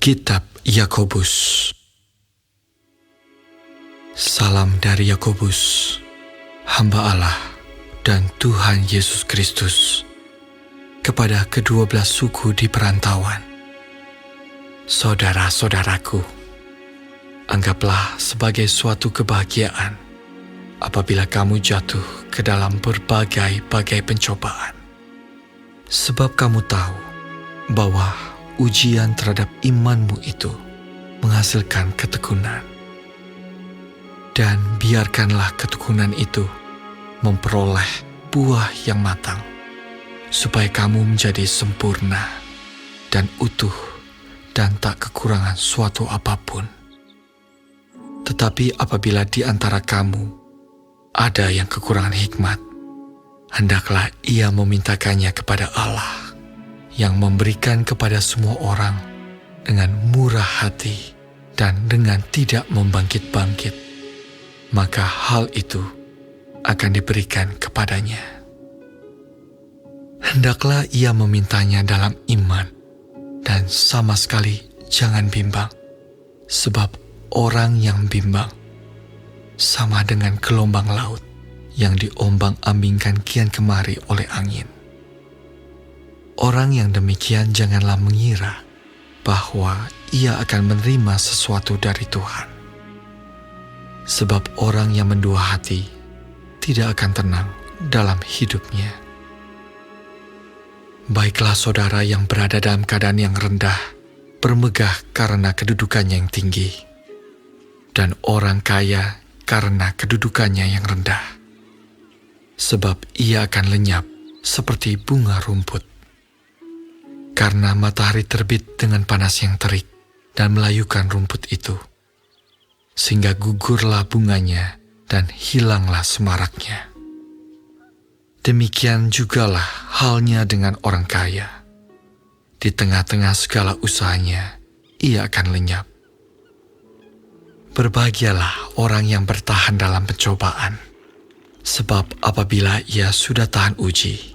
Kitab Yakobus. Salam dari Yakobus, hamba Allah dan Tuhan Yesus Kristus, kepada ke-12 suku di perantauan. Saudara-saudaraku, anggaplah sebagai suatu kebahagiaan apabila kamu jatuh ke dalam berbagai-bagai pencobaan. Sebab kamu tahu bahwa ujian terhadap imanmu itu menghasilkan ketekunan. Dan biarkanlah ketekunan itu memperoleh buah yang matang, supaya kamu menjadi sempurna dan utuh dan tak kekurangan suatu apapun. Tetapi apabila di antara kamu ada yang kekurangan hikmat, hendaklah ia memintakannya kepada Allah, yang memberikan kepada semua orang dengan murah hati dan dengan tidak membangkit-bangkit, maka hal itu akan diberikan kepadanya. Hendaklah ia memintanya dalam iman, dan sama sekali jangan bimbang, sebab orang yang bimbang sama dengan gelombang laut yang diombang-ambingkan kian kemari oleh angin. Orang yang demikian janganlah mengira bahwa ia akan menerima sesuatu dari Tuhan. Sebab orang yang mendua hati tidak akan tenang dalam hidupnya. Baiklah saudara yang berada dalam keadaan yang rendah, bermegah karena kedudukannya yang tinggi, dan orang kaya karena kedudukannya yang rendah. Sebab ia akan lenyap seperti bunga rumput. Karena matahari terbit dengan panas yang terik dan melayukan rumput itu, sehingga gugurlah bunganya dan hilanglah semaraknya. Demikian jugalah halnya dengan orang kaya. Di tengah-tengah segala usahanya, ia akan lenyap. Berbahagialah orang yang bertahan dalam pencobaan, sebab apabila ia sudah tahan uji,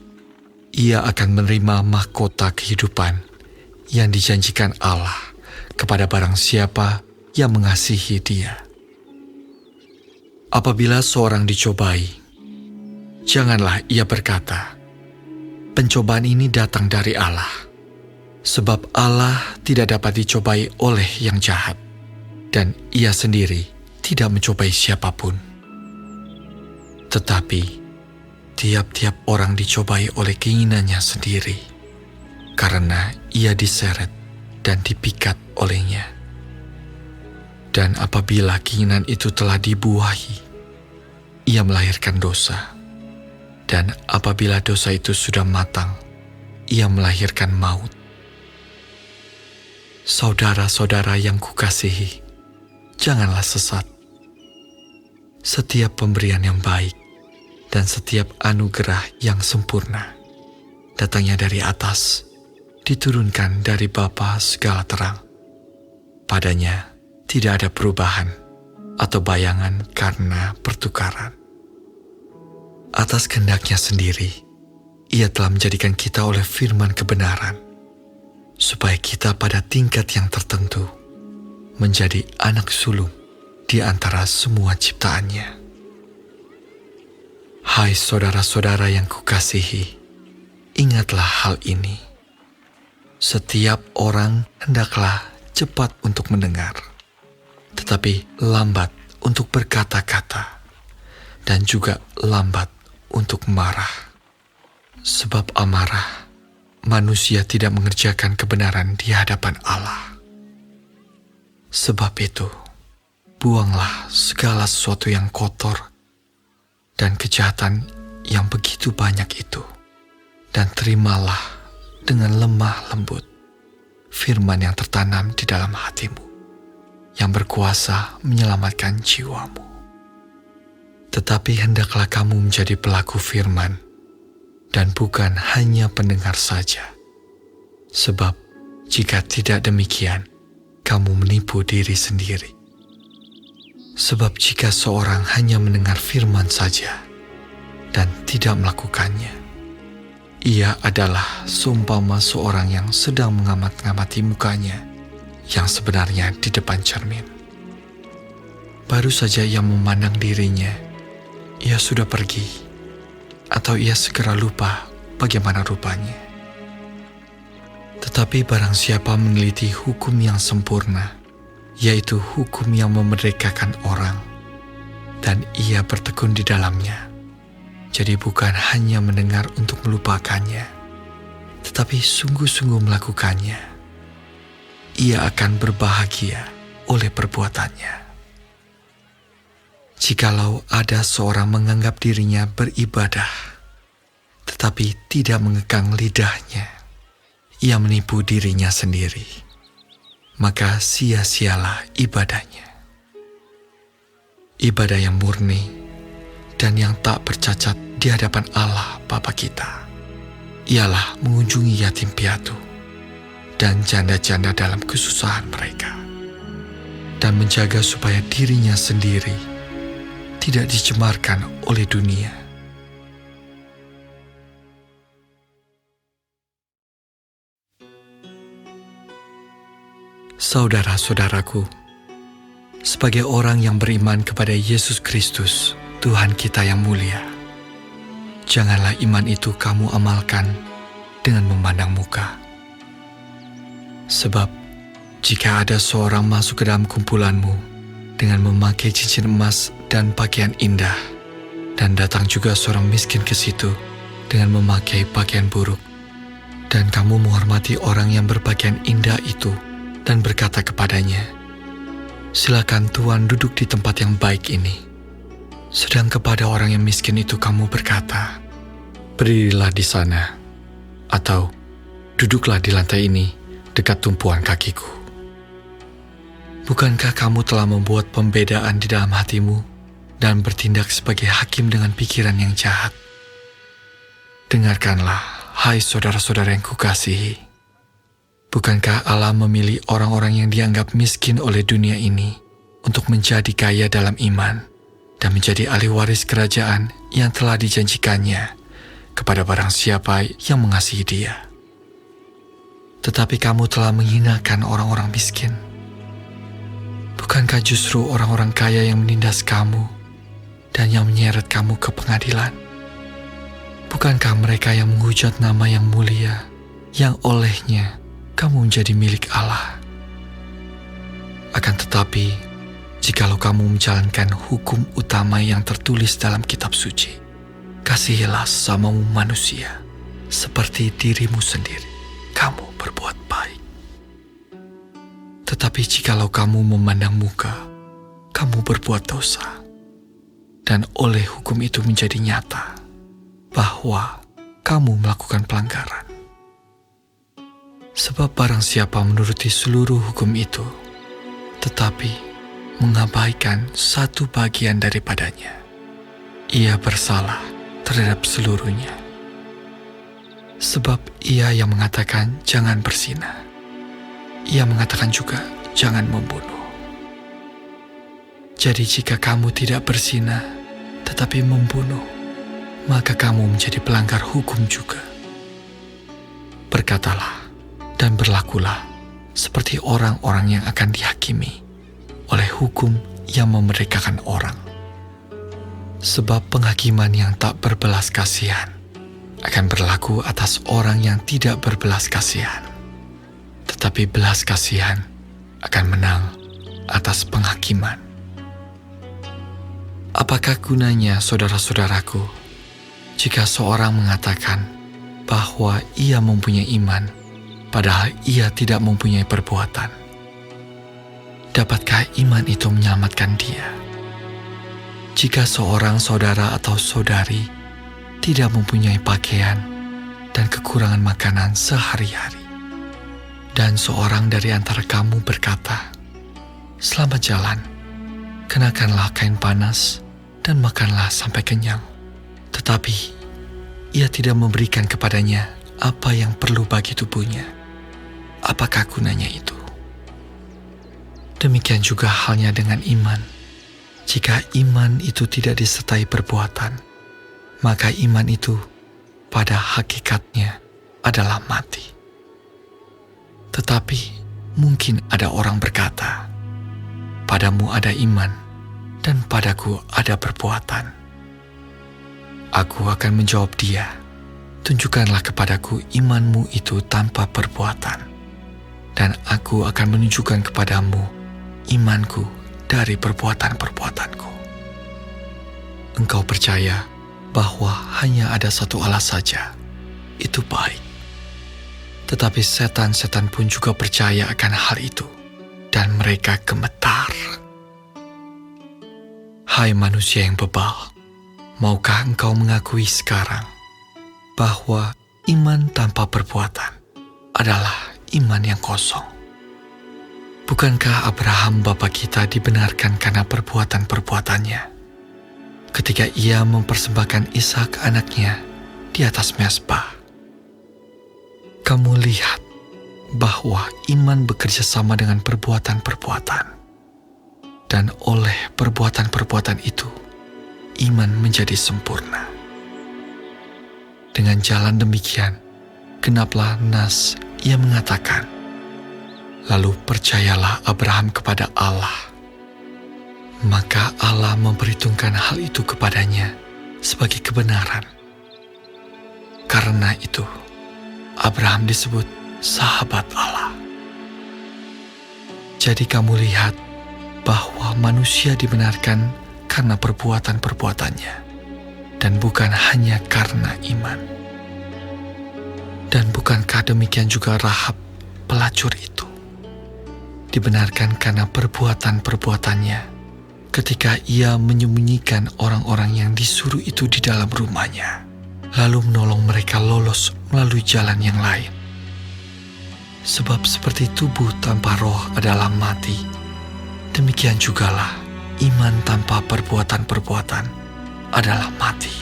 ia akan menerima mahkota kehidupan yang dijanjikan Allah kepada barang siapa yang mengasihi Dia. Apabila seorang dicobai, janganlah ia berkata, "Pencobaan ini datang dari Allah," sebab Allah tidak dapat dicobai oleh yang jahat, dan ia sendiri tidak mencobai siapapun. Tetapi tiap-tiap orang dicobai oleh keinginannya sendiri, karena ia diseret dan dipikat olehnya. Dan apabila keinginan itu telah dibuahi, ia melahirkan dosa. Dan apabila dosa itu sudah matang, ia melahirkan maut. Saudara-saudara yang kukasihi, janganlah sesat. Setiap pemberian yang baik dan setiap anugerah yang sempurna datangnya dari atas, diturunkan dari Bapa segala terang. Padanya tidak ada perubahan atau bayangan karena pertukaran. Atas kehendaknya sendiri, ia telah menjadikan kita oleh firman kebenaran, supaya kita pada tingkat yang tertentu menjadi anak sulung di antara semua ciptaannya. Hai saudara-saudara yang kukasihi, ingatlah hal ini. Setiap orang hendaklah cepat untuk mendengar, tetapi lambat untuk berkata-kata, dan juga lambat untuk marah. Sebab amarah, manusia tidak mengerjakan kebenaran di hadapan Allah. Sebab itu, buanglah segala sesuatu yang kotor dan kejahatan yang begitu banyak itu, dan terimalah dengan lemah lembut firman yang tertanam di dalam hatimu, yang berkuasa menyelamatkan jiwamu. Tetapi hendaklah kamu menjadi pelaku firman, dan bukan hanya pendengar saja. Sebab jika tidak demikian, kamu menipu diri sendiri. Sebab jika seorang hanya mendengar firman saja dan tidak melakukannya, ia adalah seumpama seorang yang sedang mengamat-ngamati mukanya yang sebenarnya di depan cermin. Baru saja ia memandang dirinya, ia sudah pergi, atau ia segera lupa bagaimana rupanya. Tetapi barang siapa meneliti hukum yang sempurna, yaitu hukum yang memerdekakan orang, dan ia bertekun di dalamnya, jadi bukan hanya mendengar untuk melupakannya, tetapi sungguh-sungguh melakukannya, ia akan berbahagia oleh perbuatannya. Jikalau ada seorang menganggap dirinya beribadah, tetapi tidak mengekang lidahnya, ia menipu dirinya sendiri, maka sia-sialah ibadahnya. Ibadah yang murni dan yang tak bercacat di hadapan Allah Bapa kita ialah mengunjungi yatim piatu dan janda-janda dalam kesusahan mereka, dan menjaga supaya dirinya sendiri tidak dicemarkan oleh dunia. Saudara-saudaraku, sebagai orang yang beriman kepada Yesus Kristus, Tuhan kita yang mulia, janganlah iman itu kamu amalkan dengan memandang muka. Sebab, jika ada seorang masuk ke dalam kumpulanmu dengan memakai cincin emas dan pakaian indah, dan datang juga seorang miskin ke situ dengan memakai pakaian buruk, dan kamu menghormati orang yang berpakaian indah itu, dan berkata kepadanya, "Silakan Tuan duduk di tempat yang baik ini." Sedang kepada orang yang miskin itu kamu berkata, "Berdirilah di sana," atau "Duduklah di lantai ini dekat tumpuan kakiku." Bukankah kamu telah membuat pembedaan di dalam hatimu dan bertindak sebagai hakim dengan pikiran yang jahat? Dengarkanlah, hai saudara-saudara yang kukasihi. Bukankah Allah memilih orang-orang yang dianggap miskin oleh dunia ini untuk menjadi kaya dalam iman dan menjadi ahli waris kerajaan yang telah dijanjikannya kepada barang siapa yang mengasihi Dia? Tetapi kamu telah menghinakan orang-orang miskin. Bukankah justru orang-orang kaya yang menindas kamu dan yang menyeret kamu ke pengadilan? Bukankah mereka yang menghujat nama yang mulia, yang olehnya kamu menjadi milik Allah? Akan tetapi, jikalau kamu menjalankan hukum utama yang tertulis dalam kitab suci, kasihilah sesamamu manusia seperti dirimu sendiri, kamu berbuat baik. Tetapi jikalau kamu memandang muka, kamu berbuat dosa, dan oleh hukum itu menjadi nyata bahwa kamu melakukan pelanggaran. Sebab barang siapa menuruti seluruh hukum itu, tetapi mengabaikan satu bagian daripadanya, ia bersalah terhadap seluruhnya. Sebab ia yang mengatakan jangan berzina, ia mengatakan juga jangan membunuh. Jadi jika kamu tidak berzina, tetapi membunuh, maka kamu menjadi pelanggar hukum juga. Berkatalah dan berlakulah seperti orang-orang yang akan dihakimi oleh hukum yang memerdekakan orang. Sebab penghakiman yang tak berbelas kasihan akan berlaku atas orang yang tidak berbelas kasihan, tetapi belas kasihan akan menang atas penghakiman. Apakah gunanya, saudara-saudaraku, jika seorang mengatakan bahwa ia mempunyai iman, padahal ia tidak mempunyai perbuatan? Dapatkah iman itu menyelamatkan dia? Jika seorang saudara atau saudari tidak mempunyai pakaian dan kekurangan makanan sehari-hari, dan seorang dari antara kamu berkata, "Selamat jalan, kenakanlah kain panas dan makanlah sampai kenyang," tetapi ia tidak memberikan kepadanya apa yang perlu bagi tubuhnya, apakah gunanya itu? Demikian juga halnya dengan iman. Jika iman itu tidak disertai perbuatan, maka iman itu pada hakikatnya adalah mati. Tetapi Mungkin ada orang berkata, "Padamu ada iman, dan padaku ada perbuatan." Aku akan menjawab dia, "Tunjukkanlah kepadaku imanmu itu tanpa perbuatan, dan aku akan menunjukkan kepadamu imanku dari perbuatan-perbuatanku." Engkau percaya bahwa hanya ada satu Allah saja, itu baik. Tetapi setan-setan pun juga percaya akan hal itu, dan mereka gemetar. Hai manusia yang bebal, maukah engkau mengakui sekarang bahwa iman tanpa perbuatan adalah iman yang kosong? Bukankah Abraham bapa kita dibenarkan karena perbuatan-perbuatannya ketika ia mempersembahkan Ishak anaknya di atas mezbah? Kamu lihat bahwa iman bekerja sama dengan perbuatan-perbuatan, dan oleh perbuatan-perbuatan itu, iman menjadi sempurna. Dengan jalan demikian, genaplah nas ia mengatakan, "Lalu percayalah Abraham kepada Allah, maka Allah memperhitungkan hal itu kepadanya sebagai kebenaran." Karena itu, Abraham disebut sahabat Allah. Jadi kamu lihat bahwa manusia dibenarkan karena perbuatan-perbuatannya, dan bukan hanya karena iman. Dan bukankah demikian juga Rahab, pelacur itu, dibenarkan karena perbuatan-perbuatannya ketika ia menyembunyikan orang-orang yang disuruh itu di dalam rumahnya, lalu menolong mereka lolos melalui jalan yang lain. Sebab seperti tubuh tanpa roh adalah mati, demikian jugalah iman tanpa perbuatan-perbuatan adalah mati.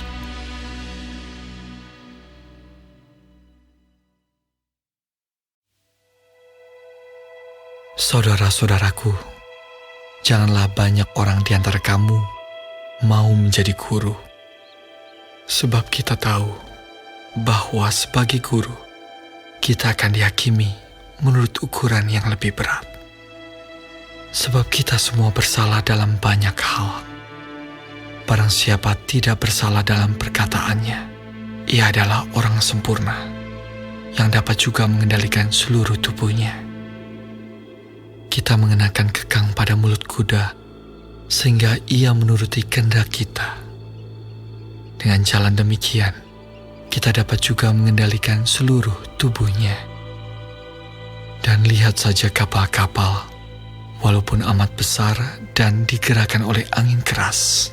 Saudara-saudaraku, janganlah banyak orang di antara kamu mau menjadi guru. Sebab kita tahu bahwa sebagai guru, kita akan dihakimi menurut ukuran yang lebih berat. Sebab kita semua bersalah dalam banyak hal. Barang siapa tidak bersalah dalam perkataannya, ia adalah orang sempurna, yang dapat juga mengendalikan seluruh tubuhnya. Kita mengenakan kekang pada mulut kuda, sehingga ia menuruti kehendak kita. Dengan jalan demikian, kita dapat juga mengendalikan seluruh tubuhnya. Dan lihat saja kapal-kapal, walaupun amat besar dan digerakkan oleh angin keras,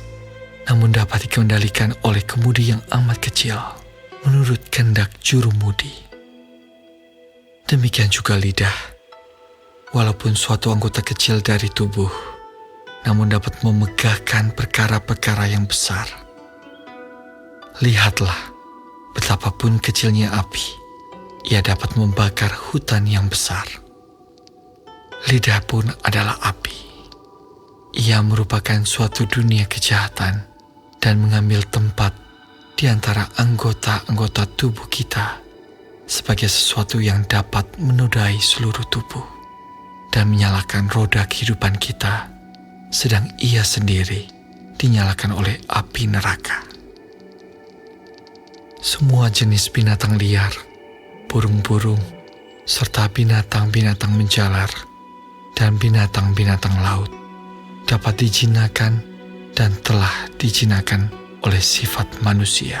namun dapat dikendalikan oleh kemudi yang amat kecil, menurut kehendak jurumudi. Demikian juga lidah, walaupun suatu anggota kecil dari tubuh, namun dapat memegahkan perkara-perkara yang besar. Lihatlah, betapapun kecilnya api, ia dapat membakar hutan yang besar. Lidah pun adalah api. Ia merupakan suatu dunia kejahatan dan mengambil tempat di antara anggota-anggota tubuh kita sebagai sesuatu yang dapat menodai seluruh tubuh dan menyalakan roda kehidupan kita, sedang ia sendiri dinyalakan oleh api neraka. Semua jenis binatang liar, burung-burung, serta binatang-binatang menjalar, dan binatang-binatang laut dapat dijinakan dan telah dijinakan oleh sifat manusia.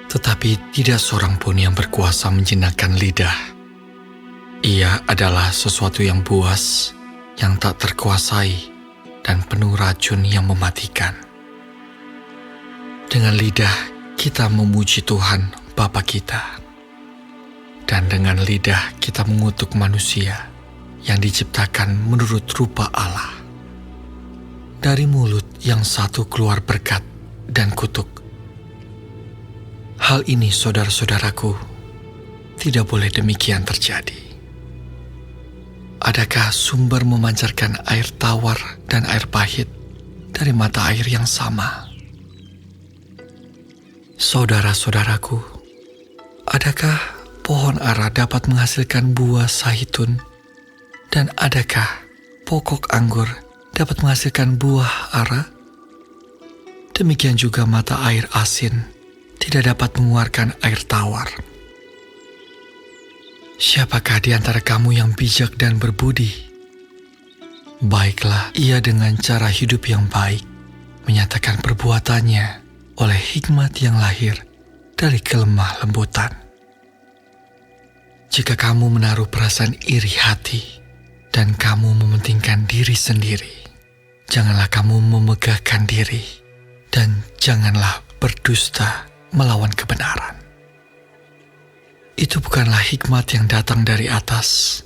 Tetapi tidak seorang pun yang berkuasa menjinakkan lidah. Ia adalah sesuatu yang buas, yang tak terkuasai, dan penuh racun yang mematikan. Dengan lidah kita memuji Tuhan Bapa kita, dan dengan lidah kita mengutuk manusia yang diciptakan menurut rupa Allah. Dari mulut yang satu keluar berkat dan kutuk. Hal ini, saudara-saudaraku, tidak boleh demikian terjadi. Adakah sumber memancarkan air tawar dan air pahit dari mata air yang sama? Saudara-saudaraku, adakah pohon ara dapat menghasilkan buah zaitun Dan adakah pokok anggur dapat menghasilkan buah ara? Demikian juga mata air asin tidak dapat mengeluarkan air tawar. Siapakah di antara kamu yang bijak dan berbudi? Baiklah ia dengan cara hidup yang baik, menyatakan perbuatannya oleh hikmat yang lahir dari kelemah lembutan. Jika kamu menaruh perasaan iri hati dan kamu mementingkan diri sendiri, janganlah kamu memegahkan diri dan janganlah berdusta melawan kebenaran. Itu bukanlah hikmat yang datang dari atas,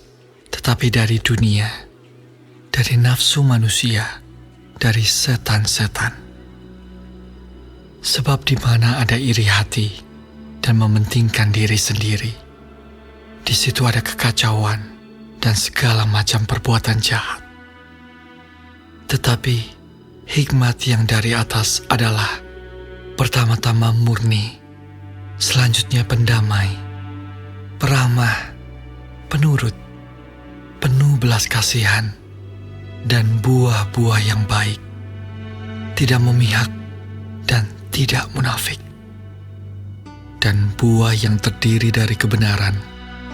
tetapi dari dunia, dari nafsu manusia, dari setan-setan. Sebab di mana ada iri hati dan mementingkan diri sendiri, di situ ada kekacauan dan segala macam perbuatan jahat. Tetapi hikmat yang dari atas adalah pertama-tama murni, selanjutnya pendamai, peramah, penurut, penuh belas kasihan, dan buah-buah yang baik, tidak memihak dan tidak munafik. Dan buah yang terdiri dari kebenaran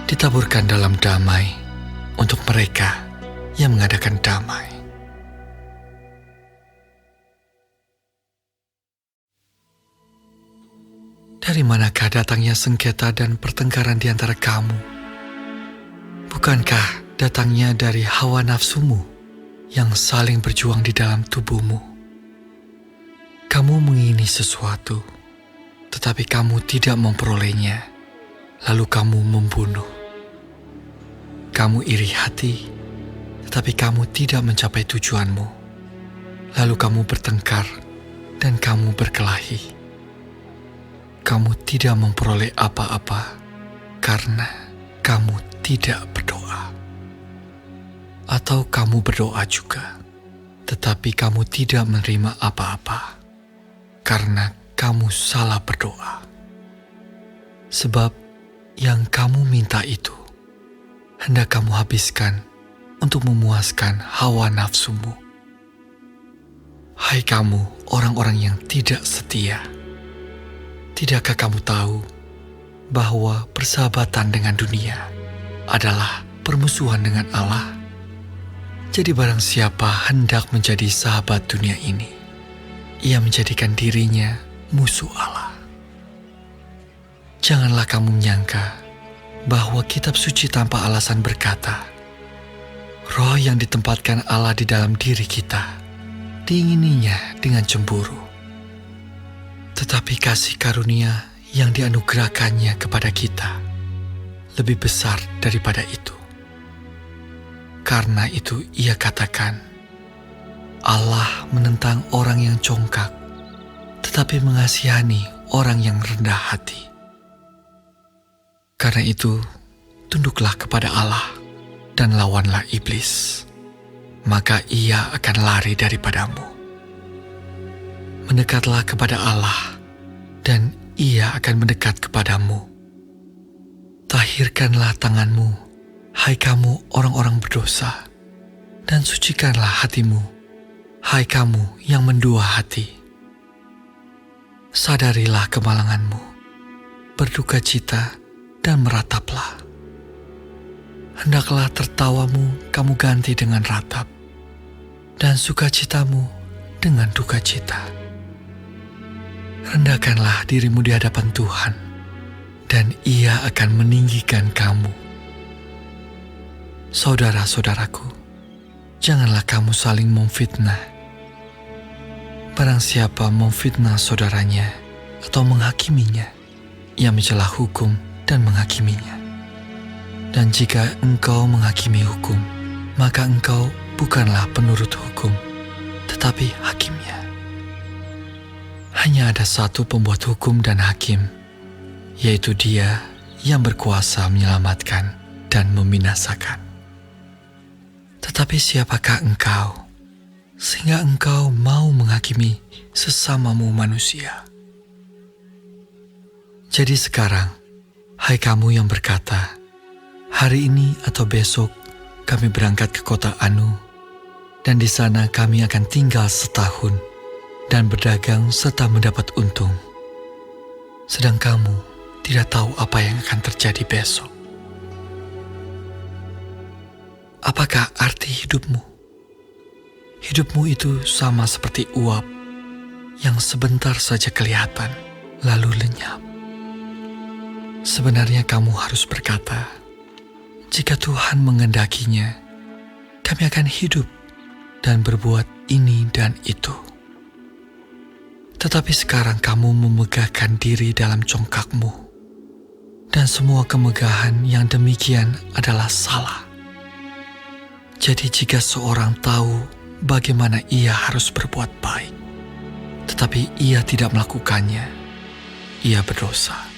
ditaburkan dalam damai untuk mereka yang mengadakan damai. Dari manakah datangnya sengketa dan pertengkaran di antara kamu? Bukankah datangnya dari hawa nafsumu yang saling berjuang di dalam tubuhmu? Kamu mengingini sesuatu, tetapi kamu tidak memperolehnya, lalu kamu membunuh. Kamu iri hati, tetapi kamu tidak mencapai tujuanmu, lalu kamu bertengkar dan kamu berkelahi. Kamu tidak memperoleh apa-apa karena kamu tidak berdoa. Atau kamu berdoa juga, tetapi kamu tidak menerima apa-apa karena kamu salah berdoa. Sebab yang kamu minta itu hendak kamu habiskan untuk memuaskan hawa nafsumu. Hai kamu orang-orang yang tidak setia, tidakkah kamu tahu bahwa persahabatan dengan dunia adalah permusuhan dengan Allah? Jadi barang siapa hendak menjadi sahabat dunia ini, ia menjadikan dirinya musuh Allah. Janganlah kamu menyangka bahwa kitab suci tanpa alasan berkata, roh yang ditempatkan Allah di dalam diri kita, diingininya dengan cemburu. Tetapi kasih karunia yang dianugerahkannya kepada kita lebih besar daripada itu. Karena itu ia katakan, Allah menentang orang yang congkak, tetapi mengasihani orang yang rendah hati. Karena itu, tunduklah kepada Allah dan lawanlah iblis, maka ia akan lari daripadamu. Mendekatlah kepada Allah, dan ia akan mendekat kepadamu. Tahirkanlah tanganmu, hai kamu orang-orang berdosa, dan sucikanlah hatimu, hai kamu yang mendua hati. Sadarilah kemalanganmu, berduka cita dan merataplah. Hendaklah tertawamu kamu ganti dengan ratap, dan sukacitamu dengan duka cita. Rendahkanlah dirimu di hadapan Tuhan, dan Ia akan meninggikan kamu. Saudara-saudaraku, janganlah kamu saling memfitnah. Barang siapa memfitnah saudaranya atau menghakiminya, ia mencela hukum dan menghakiminya. Dan jika engkau menghakimi hukum, maka engkau bukanlah penurut hukum, tetapi hakimnya. Hanya ada satu pembuat hukum dan hakim, yaitu Dia yang berkuasa menyelamatkan dan membinasakan. Tetapi siapakah engkau, sehingga engkau mau menghakimi sesamamu manusia? Jadi sekarang, hai kamu yang berkata, hari ini atau besok kami berangkat ke kota Anu, dan di sana kami akan tinggal setahun dan berdagang serta mendapat untung. Sedang kamu tidak tahu apa yang akan terjadi besok. Apakah arti hidupmu? Hidupmu itu sama seperti uap yang sebentar saja kelihatan, lalu lenyap. Sebenarnya kamu harus berkata, jika Tuhan mengendakinya, kami akan hidup dan berbuat ini dan itu. Tetapi sekarang kamu memegahkan diri dalam congkakmu, dan semua kemegahan yang demikian adalah salah. Jadi jika seorang tahu bagaimana ia harus berbuat baik, tetapi ia tidak melakukannya, ia berdosa.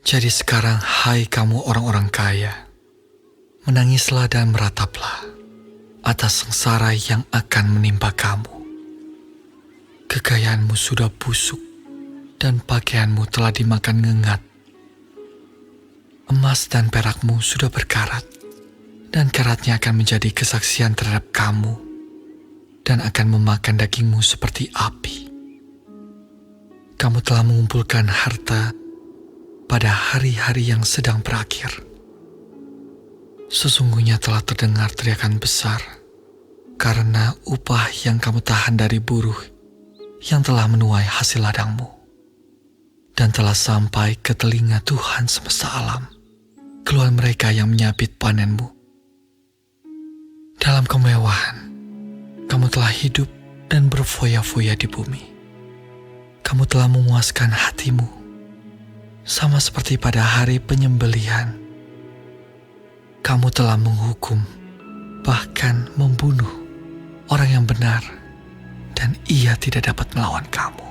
Jadi sekarang, hai kamu orang-orang kaya, menangislah dan merataplah atas sengsara yang akan menimpa kamu. Kekayaanmu sudah busuk dan pakaianmu telah dimakan ngengat. Emas dan perakmu sudah berkarat, dan karatnya akan menjadi kesaksian terhadap kamu dan akan memakan dagingmu seperti api. Kamu telah mengumpulkan harta pada hari-hari yang sedang berakhir. Sesungguhnya telah terdengar teriakan besar karena upah yang kamu tahan dari buruh yang telah menuai hasil ladangmu, dan telah sampai ke telinga Tuhan semesta alam, keluar mereka yang menyabit panenmu. Dalam kemewahan, kamu telah hidup dan berfoya-foya di bumi. Kamu telah memuaskan hatimu, sama seperti pada hari penyembelihan. Kamu telah menghukum, bahkan membunuh orang yang benar, dan ia tidak dapat melawan kamu.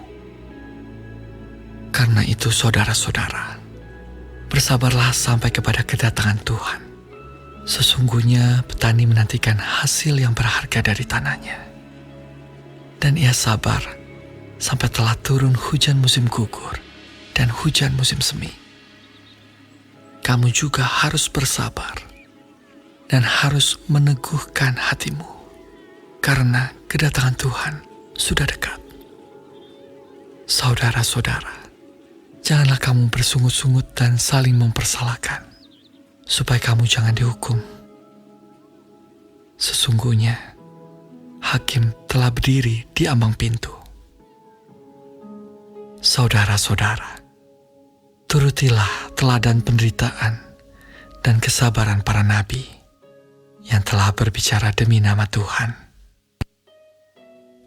Karena itu saudara-saudara, bersabarlah sampai kepada kedatangan Tuhan. Sesungguhnya petani menantikan hasil yang berharga dari tanahnya, dan ia sabar sampai telah turun hujan musim gugur dan hujan musim semi. Kamu juga harus bersabar dan harus meneguhkan hatimu, karena kedatangan Tuhan sudah dekat. Saudara-saudara, janganlah kamu bersungut-sungut dan saling mempersalahkan, supaya kamu jangan dihukum. Sesungguhnya, hakim telah berdiri di ambang pintu. Saudara-saudara, turutilah teladan penderitaan dan kesabaran para nabi yang telah berbicara demi nama Tuhan.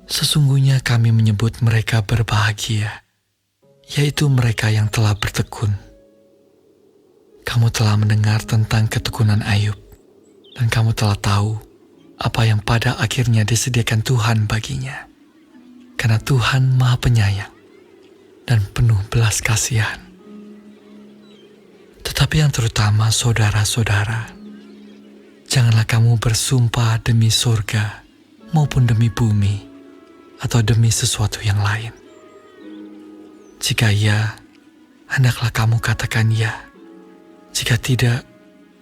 Sesungguhnya kami menyebut mereka berbahagia, yaitu mereka yang telah bertekun. Kamu telah mendengar tentang ketekunan Ayub, dan kamu telah tahu apa yang pada akhirnya disediakan Tuhan baginya, karena Tuhan Maha Penyayang dan penuh belas kasihan. Tetapi yang terutama, saudara-saudara, janganlah kamu bersumpah demi surga maupun demi bumi atau demi sesuatu yang lain. Jika ya, hendaklah kamu katakan ya. Jika tidak,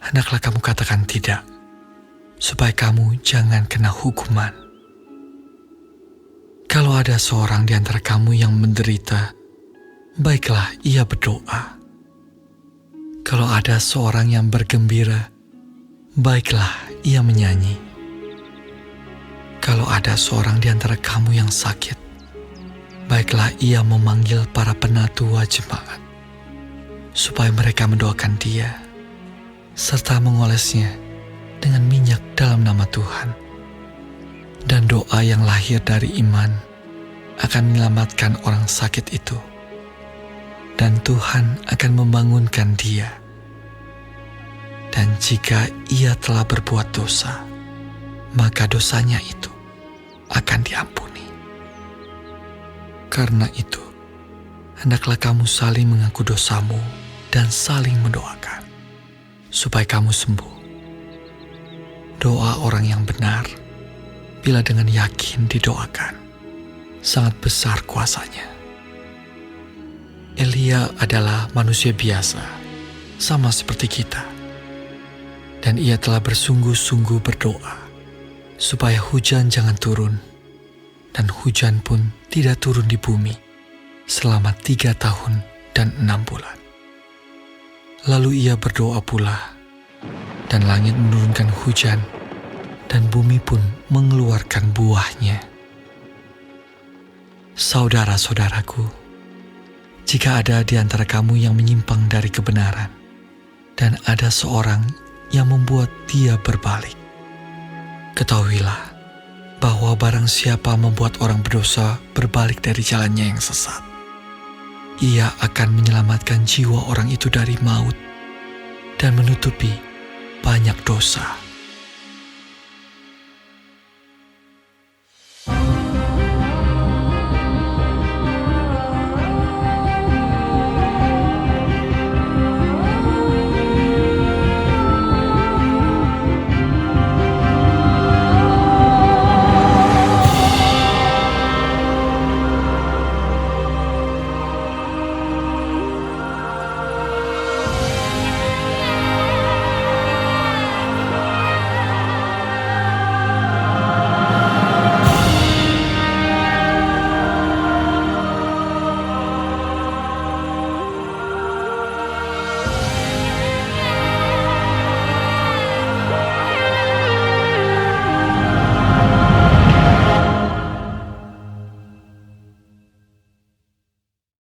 hendaklah kamu katakan tidak, supaya kamu jangan kena hukuman. Kalau ada seorang di antara kamu yang menderita, baiklah ia berdoa. Kalau ada seorang yang bergembira, baiklah ia menyanyi. Kalau ada seorang di antara kamu yang sakit, baiklah ia memanggil para penatua jemaat, supaya mereka mendoakan dia, serta mengolesnya dengan minyak dalam nama Tuhan. Dan doa yang lahir dari iman akan menyelamatkan orang sakit itu, dan Tuhan akan membangunkan dia. Dan jika ia telah berbuat dosa, maka dosanya itu akan diampuni. Karena itu, hendaklah kamu saling mengaku dosamu dan saling mendoakan, supaya kamu sembuh. Doa orang yang benar, bila dengan yakin didoakan, sangat besar kuasanya. Elia adalah manusia biasa, sama seperti kita. Dan ia telah bersungguh-sungguh berdoa supaya hujan jangan turun, dan hujan pun tidak turun di bumi selama 3 tahun dan 6 bulan. Lalu ia berdoa pula, dan langit menurunkan hujan, dan bumi pun mengeluarkan buahnya. Saudara-saudaraku, jika ada di antara kamu yang menyimpang dari kebenaran, dan ada seorang yang membuat dia berbalik, ketahuilah bahwa barang siapa membuat orang berdosa berbalik dari jalannya yang sesat, ia akan menyelamatkan jiwa orang itu dari maut dan menutupi banyak dosa.